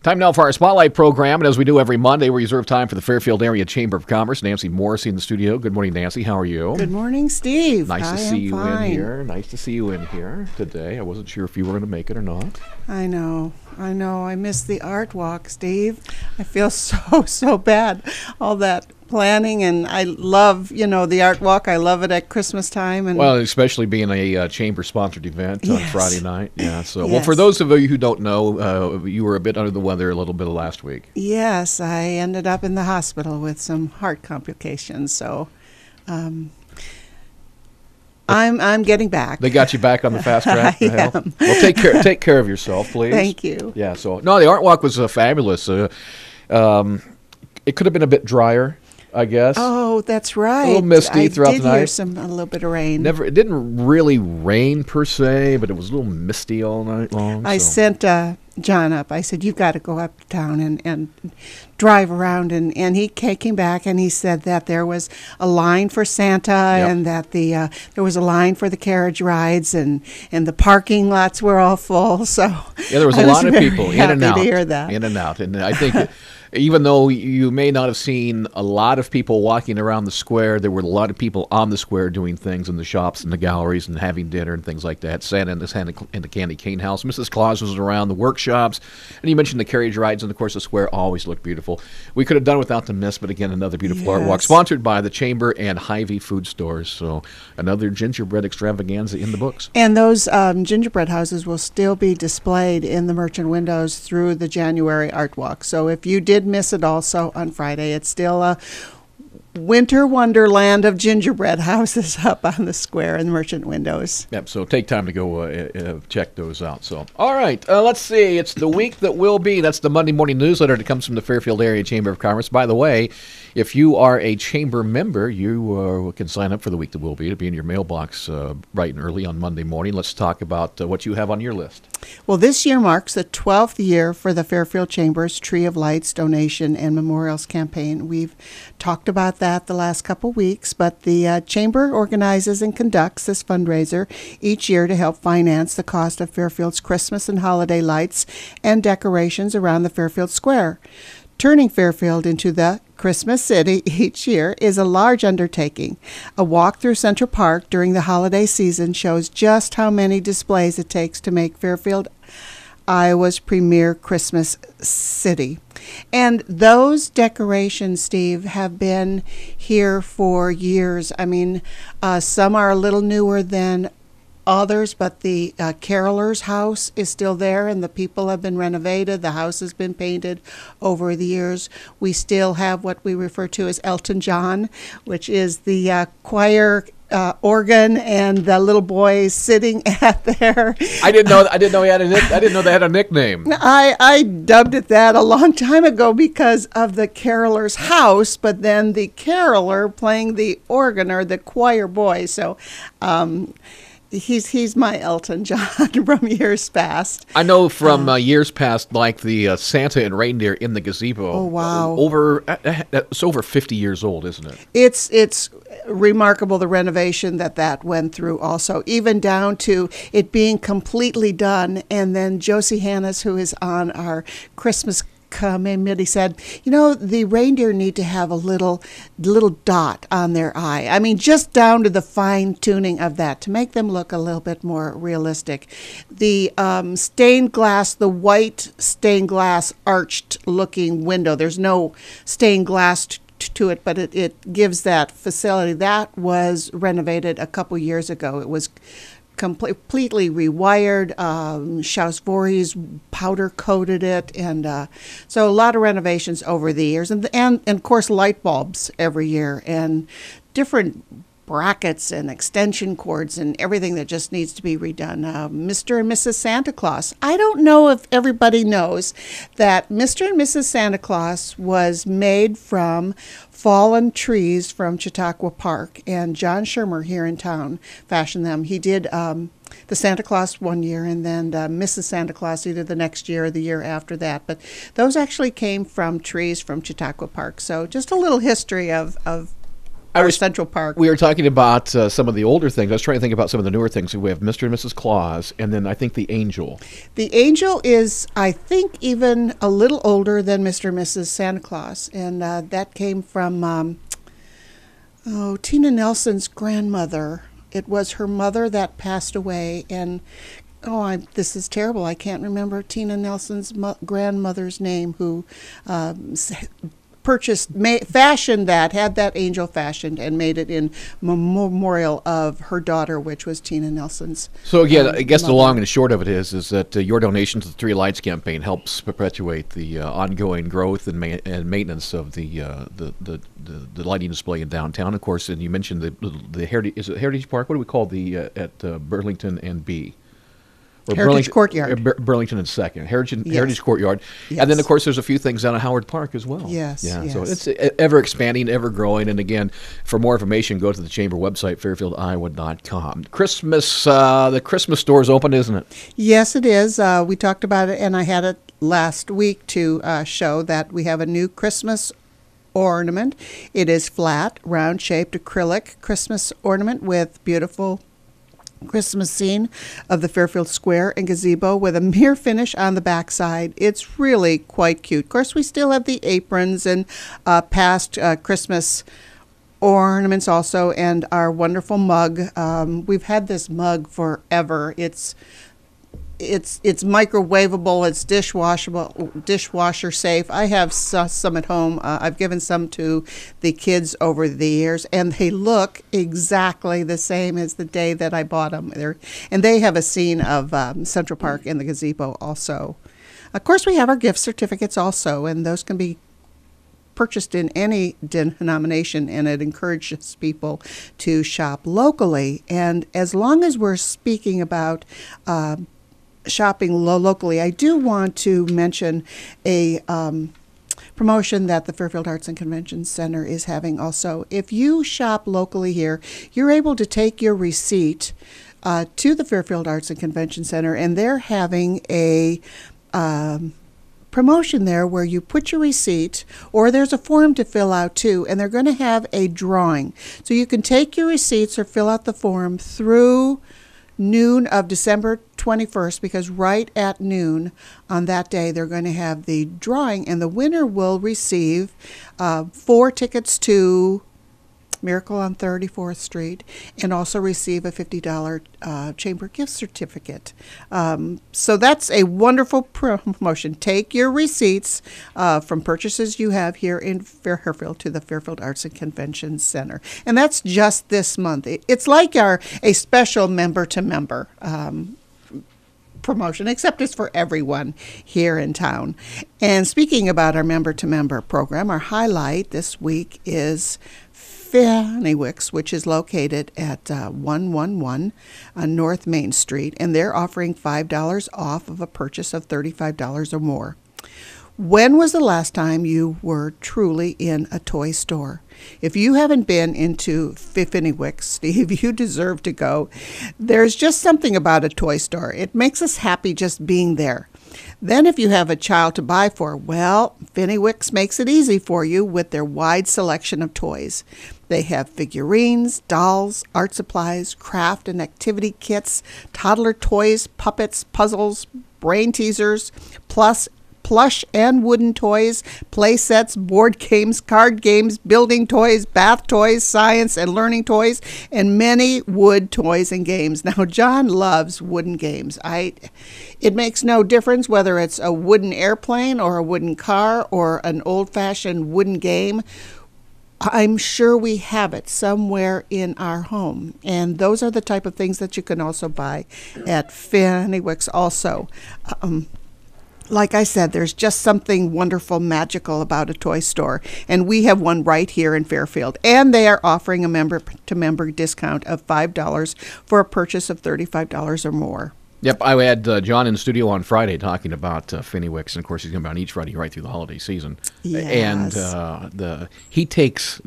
Time now for our Spotlight program, and as we do every Monday, we reserve time for the Fairfield Area Chamber of Commerce. Nancy Morrissey in the studio. Good morning, Nancy. How are you? Good morning, Steve. Nice to see you in here. Nice to see you in here today. I wasn't sure if you were going to make it or not. I know. I missed the art walk, Steve. I feel so bad. All that planning, and I love, the art walk. I love it at Christmas time. And well, especially being a chamber-sponsored event on Friday night. Yeah. So, Yes. well, for those of you who don't know, you were a bit under the weather a little bit last week. Yes, I ended up in the hospital with some heart complications. So, I'm getting back. They got you back on the fast track. I am. Well, take care of yourself, please. Thank you. Yeah. So, no, the art walk was fabulous. It could have been a bit drier, I guess. Oh, that's right. A little misty throughout the night. I did hear a little bit of rain. It didn't really rain per se, but it was a little misty all night long. I sent John up. I said, you've got to go up to town and drive around. And he came back and he said that there was a line for Santa and that there was a line for the carriage rides and the parking lots were all full. So yeah, there was a lot of people in and out. To hear that. In and out. And I think even though you may not have seen a lot of people walking around the square, there were a lot of people on the square doing things in the shops and the galleries and having dinner and things like that. Santa in the candy cane house. Mrs. Claus was around the workshops. And you mentioned the carriage rides, and of course the square always looked beautiful. We could have done without the mist, but again, another beautiful art walk sponsored by the Chamber and Hy-Vee Food Stores. So another gingerbread extravaganza in the books. And those gingerbread houses will still be displayed in the merchant windows through the January art walk. So if you did miss it also on Friday, it's still a winter wonderland of gingerbread houses up on the square and merchant windows. Yep, so take time to go check those out. So, all right, let's see. It's the week that will be. That's the Monday morning newsletter that comes from the Fairfield Area Chamber of Commerce. By the way, if you are a chamber member, you can sign up for the week that will be to be in your mailbox bright and early on Monday morning. Let's talk about what you have on your list. Well, this year marks the 12th year for the Fairfield Chamber's Tree of Lights donation and memorials campaign. We've talked about that the last couple weeks, but the Chamber organizes and conducts this fundraiser each year to help finance the cost of Fairfield's Christmas and holiday lights and decorations around the Fairfield Square. Turning Fairfield into the Christmas City each year is a large undertaking. A walk through Central Park during the holiday season shows just how many displays it takes to make Fairfield Iowa's premier Christmas city. And those decorations, Steve, have been here for years. I mean, some are a little newer than others, but the Carolers' house is still there, and the people have been renovated. The house has been painted over the years. We still have what we refer to as Elton John, which is the choir organ and the little boy sitting at there. I didn't know he had I didn't know they had a nickname. I dubbed it that a long time ago because of the Carolers' house, but then the caroler playing the organ, or the choir boy. So he's my Elton John from years past. I know from years past, like the Santa and reindeer in the gazebo. Oh, wow. It's over 50 years old, isn't it? It's remarkable, the renovation that went through also, even down to it being completely done. And then Josie Hannes, who is on our Christmas committee, said, the reindeer need to have a little dot on their eye. I mean, just down to the fine tuning of that to make them look a little bit more realistic. The stained glass, the white stained glass arched looking window, there's no stained glass to it, but it gives that facility. That was renovated a couple years ago. It was completely rewired. Schaus Voorhees powder coated it, and so a lot of renovations over the years, and of course light bulbs every year, and different brackets and extension cords and everything that just needs to be redone. Mr. and Mrs. Santa Claus. I don't know if everybody knows that Mr. and Mrs. Santa Claus was made from fallen trees from Chautauqua Park, and John Shermer here in town fashioned them. He did the Santa Claus one year, and then Mrs. Santa Claus either the next year or the year after that. But those actually came from trees from Chautauqua Park. So just a little history of Central Park. We were talking about some of the older things. I was trying to think about some of the newer things. We have Mr. and Mrs. Claus, and then I think the Angel. The Angel is, I think, even a little older than Mr. and Mrs. Santa Claus, and that came from Tina Nelson's grandmother. It was her mother that passed away, and this is terrible. I can't remember Tina Nelson's grandmother's name, who fashioned had that angel fashioned and made it in memorial of her daughter, which was Tina Nelson's. So again, I guess mother. the long and short of it is that your donation to the Three Lights campaign helps perpetuate the ongoing growth and maintenance of the lighting display in downtown. Of course, and you mentioned the Heritage. Is it Heritage Park? What do we call at Burlington and B? Or Heritage Courtyard. Burlington and Second. Heritage Yes. Courtyard. Yes. And then, of course, there's a few things down at Howard Park as well. Yes, Yeah, yes. so it's ever expanding, ever growing. And again, for more information, go to the Chamber website, fairfieldiowa.com. Christmas, the Christmas store is open, isn't it? Yes, it is. We talked about it, and I had it last week to show that we have a new Christmas ornament. It is flat, round-shaped acrylic Christmas ornament with beautiful Christmas scene of the Fairfield Square and gazebo with a mirror finish on the backside. It's really quite cute. Of course, we still have the aprons and past Christmas ornaments also, and our wonderful mug. We've had this mug forever. It's microwavable, it's dishwasher safe. I have some at home. I've given some to the kids over the years, and they look exactly the same as the day that I bought them. And they have a scene of Central Park in the gazebo also. Of course, we have our gift certificates also, and those can be purchased in any denomination, and it encourages people to shop locally. And as long as we're speaking about shopping locally, I do want to mention a promotion that the Fairfield Arts and Convention Center is having also. If you shop locally here, you're able to take your receipt to the Fairfield Arts and Convention Center, and they're having a promotion there where you put your receipt, or there's a form to fill out too, and they're going to have a drawing. So you can take your receipts or fill out the form through noon of December 21st, because right at noon on that day they're going to have the drawing, and the winner will receive 4 tickets to Miracle on 34th Street, and also receive a $50 Chamber gift certificate. So that's a wonderful promotion. Take your receipts from purchases you have here in Fairfield to the Fairfield Arts and Convention Center. And that's just this month. It's like a special member-to-member promotion, except it's for everyone here in town. And speaking about our member-to-member program, our highlight this week is Finnywick, which is located at 111 North Main Street, and they're offering $5 off of a purchase of $35 or more. When was the last time you were truly in a toy store? If you haven't been into Finnywick, Steve, you deserve to go. There's just something about a toy store. It makes us happy just being there. Then if you have a child to buy for, well, Finnywick makes it easy for you with their wide selection of toys. They have figurines, dolls, art supplies, craft and activity kits, toddler toys, puppets, puzzles, brain teasers, plus plush and wooden toys, play sets, board games, card games, building toys, bath toys, science and learning toys, and many wood toys and games. Now, John loves wooden games. It makes no difference whether it's a wooden airplane or a wooden car or an old-fashioned wooden game. I'm sure we have it somewhere in our home. And those are the type of things that you can also buy at Finnywick also. Like I said, there's just something wonderful, magical about a toy store. And we have one right here in Fairfield. And they are offering a member-to-member discount of $5 for a purchase of $35 or more. Yep, I had John in the studio on Friday talking about Finnywick, and of course he's going to be on each Friday right through the holiday season. Yes. And he takes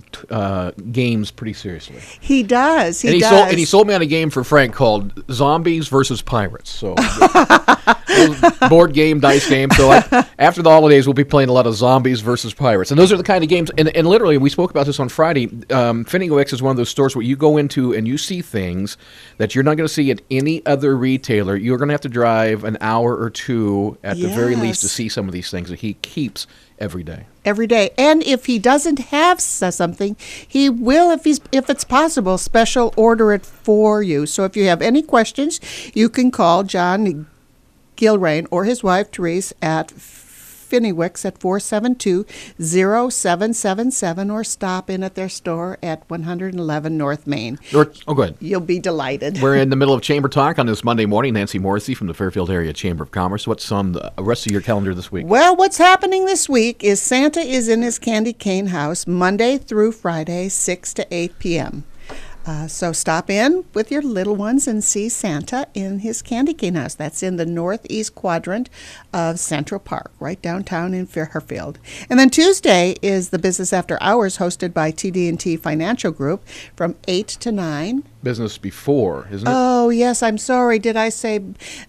games pretty seriously. He does. He does. And he sold me on a game for Frank called Zombies versus Pirates. So board game, dice game. So after the holidays, we'll be playing a lot of zombies versus pirates. And those are the kind of games, and literally, we spoke about this on Friday. Finnywick is one of those stores where you go into and you see things that you're not going to see at any other retailer. You're going to have to drive an hour or two at the very least to see some of these things that he keeps every day. Every day. And if he doesn't have something, he will, if it's possible, special order it for you. So if you have any questions, you can call John Gilrain or his wife, Therese, at Finnywick's at 472-0777, or stop in at their store at 111 North Main. Go ahead. You'll be delighted. We're in the middle of Chamber Talk on this Monday morning. Nancy Morrissey from the Fairfield Area Chamber of Commerce. What's on the rest of your calendar this week? Well, what's happening this week is Santa is in his candy cane house Monday through Friday, 6 to 8 p.m. So stop in with your little ones and see Santa in his candy cane house. That's in the northeast quadrant of Central Park, right downtown in Fairfield. And then Tuesday is the Business After Hours, hosted by TD&T Financial Group from 8 to 9. Business before, isn't it? Oh, yes, I'm sorry. Did I say...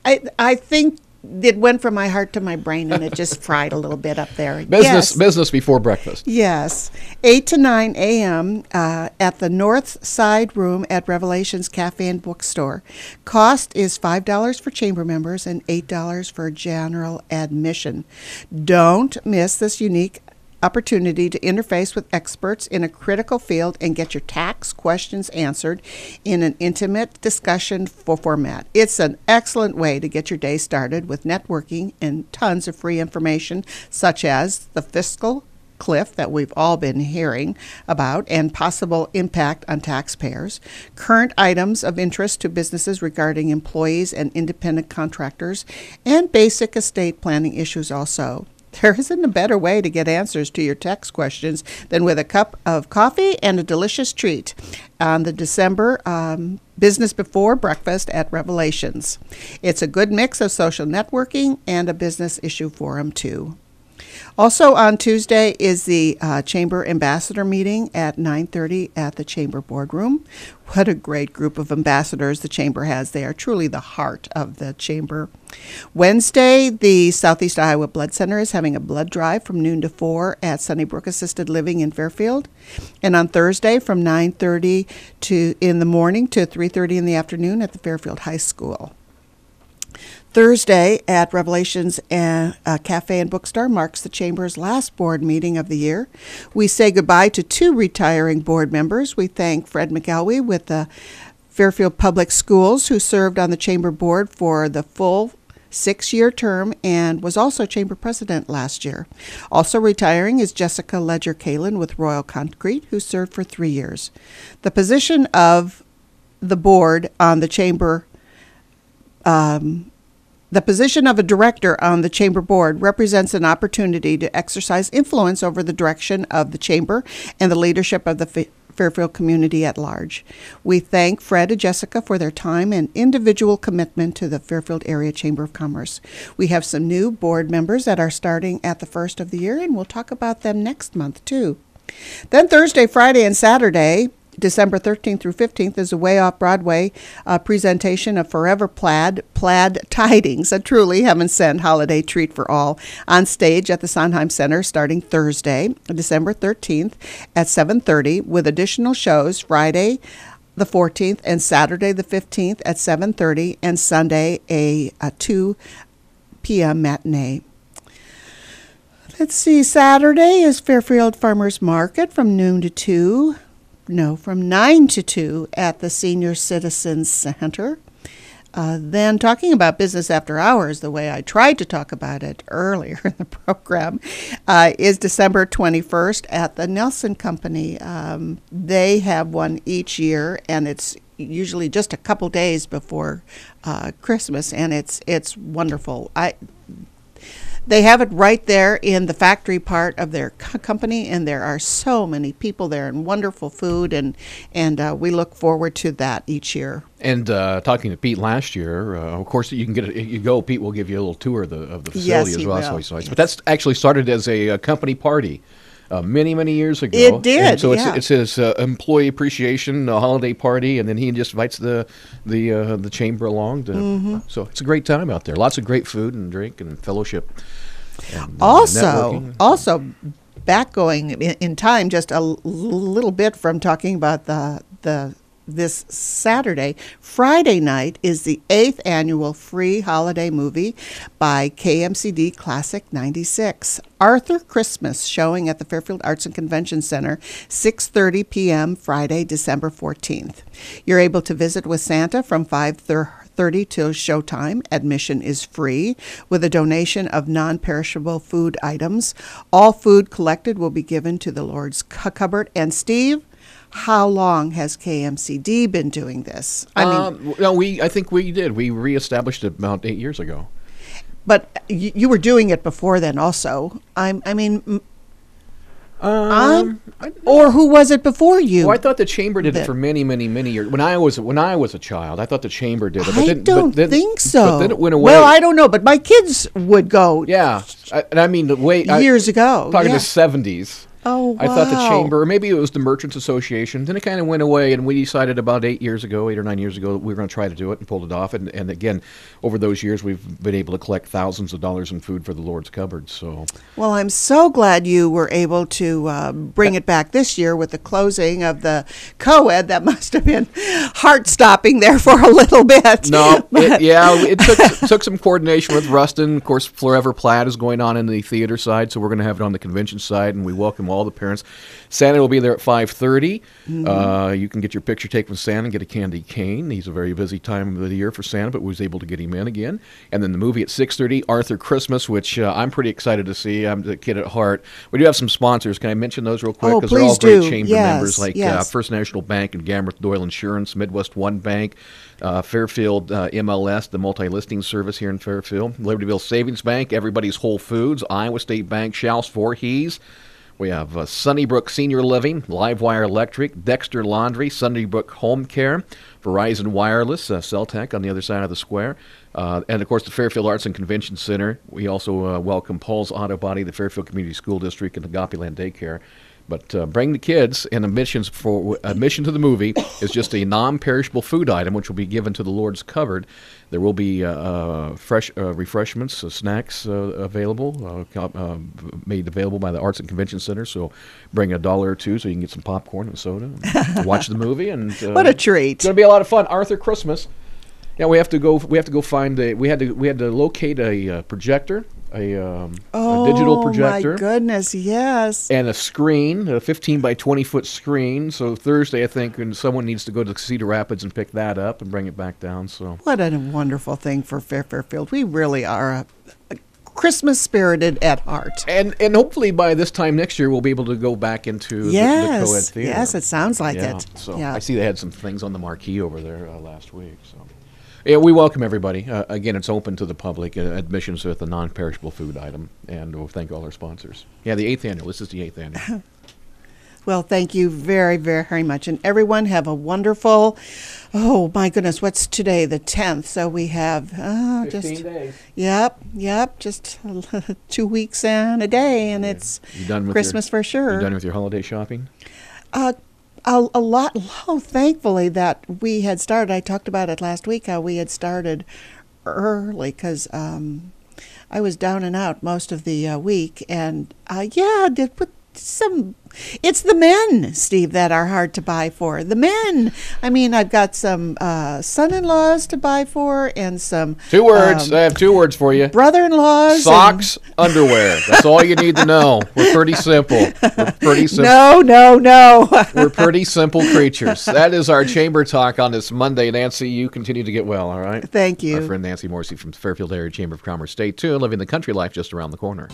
I think it went from my heart to my brain, and it just fried a little bit up there. Business before breakfast. Yes. 8 to 9 a.m. At the North Side Room at Revelations Cafe and Bookstore. Cost is $5 for chamber members and $8 for general admission. Don't miss this unique opportunity to interface with experts in a critical field and get your tax questions answered in an intimate discussion format. It's an excellent way to get your day started with networking and tons of free information, such as the fiscal cliff that we've all been hearing about and possible impact on taxpayers, current items of interest to businesses regarding employees and independent contractors, and basic estate planning issues also. There isn't a better way to get answers to your tax questions than with a cup of coffee and a delicious treat on the December Business Before Breakfast at Revelations. It's a good mix of social networking and a business issue forum, too. Also on Tuesday is the Chamber Ambassador meeting at 9:30 at the Chamber Boardroom. What a great group of ambassadors the Chamber has. They are truly the heart of the Chamber. Wednesday, the Southeast Iowa Blood Center is having a blood drive from noon to 4 at Sunnybrook Assisted Living in Fairfield. And on Thursday from 9:30 in the morning to 3:30 in the afternoon at the Fairfield High School. Thursday at Revelations Cafe and Bookstore marks the Chamber's last board meeting of the year. We say goodbye to 2 retiring board members. We thank Fred McElwee with the Fairfield Public Schools, who served on the Chamber board for the full 6-year term and was also Chamber President last year. Also retiring is Jessica Ledger-Kalin with Royal Concrete, who served for 3 years. The position of the board on the Chamber The position of a director on the Chamber Board represents an opportunity to exercise influence over the direction of the Chamber and the leadership of the Fairfield community at large. We thank Fred and Jessica for their time and individual commitment to the Fairfield Area Chamber of Commerce. We have some new board members that are starting at the first of the year, and we'll talk about them next month, too. Then Thursday, Friday, and Saturday, December 13th through 15th, is a Way Off Broadway presentation of Forever Plaid Tidings, a truly heaven-sent holiday treat for all, on stage at the Sondheim Center starting Thursday, December 13th at 7:30, with additional shows Friday the 14th and Saturday the 15th at 7:30, and Sunday a 2 p.m. matinee. Let's see, Saturday is Fairfield Farmers Market from 9 to 2 at the Senior Citizens Center. Then talking about business after hours, the way I tried to talk about it earlier in the program, is December 21st at the Nelson Company. They have one each year, and it's usually just a couple days before Christmas, and it's wonderful. They have it right there in the factory part of their company, and there are so many people there and wonderful food, and we look forward to that each year. And talking to Pete last year, of course, you can Pete will give you a little tour of the facility Yes, as he well. will. So it's nice. But that's actually started as a company party many years ago. It did, And so yeah. it's his employee appreciation holiday party, and then he just invites the chamber along. So it's a great time out there. Lots of great food and drink and fellowship. And, networking. Also, back going in time just a little bit from talking about this Saturday, Friday night is the 8th annual free holiday movie by KMCD Classic 96. Arthur Christmas, showing at the Fairfield Arts and Convention Center, 6:30 p.m. Friday, December 14th. You're able to visit with Santa from 5:30 till showtime. Admission is free with a donation of non-perishable food items. All food collected will be given to the Lord's cupboard. And Steve, how long has KMCD been doing this? I think we did. We reestablished it about 8 years ago. But you were doing it before then also. Or who was it before you? Well, I thought the chamber did it for many years. When I was a child, I thought the chamber did it. I don't think so. But then it went away. Well, I don't know, but my kids would go. Yeah, Years ago. Talking yeah. the 70s. Oh, wow. I thought the chamber, or maybe it was the Merchants Association. Then it kind of went away, and we decided about 8 or 9 years ago, that we were going to try to do it and pulled it off. And again, over those years, we've been able to collect thousands of dollars in food for the Lord's cupboard. So, well, I'm so glad you were able to bring it back this year with the closing of the co-ed. That must have been heart-stopping there for a little bit. No, it took some coordination with Ruston. Of course, Forever Plaid is going on in the theater side, so we're going to have it on the convention side, and we welcome all the parents. Santa will be there at 5:30. You can get your picture taken with Santa and get a candy cane. He's a very busy time of the year for Santa, but we was able to get him in again. And then the movie at 6:30, Arthur Christmas, which I'm pretty excited to see. I'm the kid at heart. We do have some sponsors. Can I mention those real quick? Oh, they're all please great do. chamber Yes, members, like yes. First National Bank and Gamreth Doyle Insurance, Midwest One Bank, Fairfield MLS, the multi-listing service here in Fairfield, Libertyville Savings Bank, Everybody's Whole Foods, Iowa State Bank, Shouse Voorhees. We have Sunnybrook Senior Living, Livewire Electric, Dexter Laundry, Sunnybrook Home Care, Verizon Wireless, Celtech on the other side of the square, and of course the Fairfield Arts and Convention Center. We also welcome Paul's Auto Body, the Fairfield Community School District, and the Agapeland Daycare. But bring the kids, and admission to the movie is just a non-perishable food item, which will be given to the Lord's cupboard. There will be fresh refreshments, snacks available, made available by the Arts and Convention Center. So bring $1 or $2 so you can get some popcorn and soda, and watch the movie. And what a treat! It's going to be a lot of fun. Arthur Christmas. Yeah, we have to go find we had to locate a projector. A digital projector. Oh, my goodness, yes. And a screen, a 15 by 20 foot screen. So Thursday, I think, and someone needs to go to Cedar Rapids and pick that up and bring it back down. So what a wonderful thing for Fairfield. We really are a Christmas spirited at heart. And hopefully by this time next year, we'll be able to go back into the co-ed theater. Yes, it sounds like it. So yeah. I see they had some things on the marquee over there last week. So. Yeah, we welcome everybody. Again, it's open to the public. Admissions with a non-perishable food item, and we'll thank all our sponsors. Yeah, the 8th annual. This is the 8th annual. Well, thank you very, very much. And everyone have a wonderful, oh my goodness, what's today? The 10th. So we have 15 days. Yep, just 2 weeks and a day, and it's Christmas for sure. You done with your holiday shopping? A lot. Oh, thankfully that we had started. I talked about it last week, how we had started early because I was down and out most of the week. And did put some. It's the men, Steve, that are hard to buy for. The men. I mean, I've got some son-in-laws to buy for, and some 2 words. I have 2 words for you. Brother-in-laws. Socks, underwear. That's all you need to know. We're pretty simple. No. We're pretty simple creatures. That is our chamber talk on this Monday. Nancy, you continue to get well, all right? Thank you. Our friend Nancy Morrissey from Fairfield Area Chamber of Commerce. Stay tuned. Living the country life just around the corner.